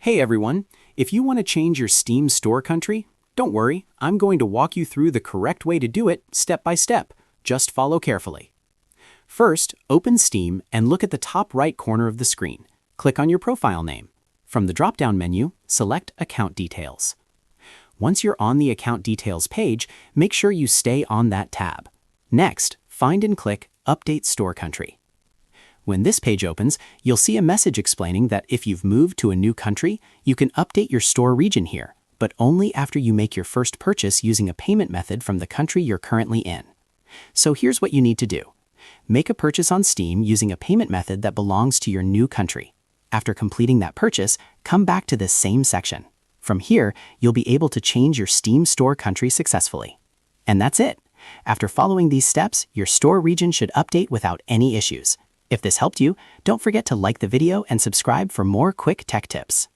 Hey everyone, if you want to change your Steam store country, don't worry, I'm going to walk you through the correct way to do it step by step. Just follow carefully. First, open Steam and look at the top right corner of the screen. Click on your profile name. From the drop-down menu, select Account Details. Once you're on the Account Details page, make sure you stay on that tab. Next, find and click Update Store Country. When this page opens, you'll see a message explaining that if you've moved to a new country, you can update your store region here, but only after you make your first purchase using a payment method from the country you're currently in. So here's what you need to do. Make a purchase on Steam using a payment method that belongs to your new country. After completing that purchase, come back to this same section. From here, you'll be able to change your Steam store country successfully. And that's it. After following these steps, your store region should update without any issues. If this helped you, don't forget to like the video and subscribe for more quick tech tips.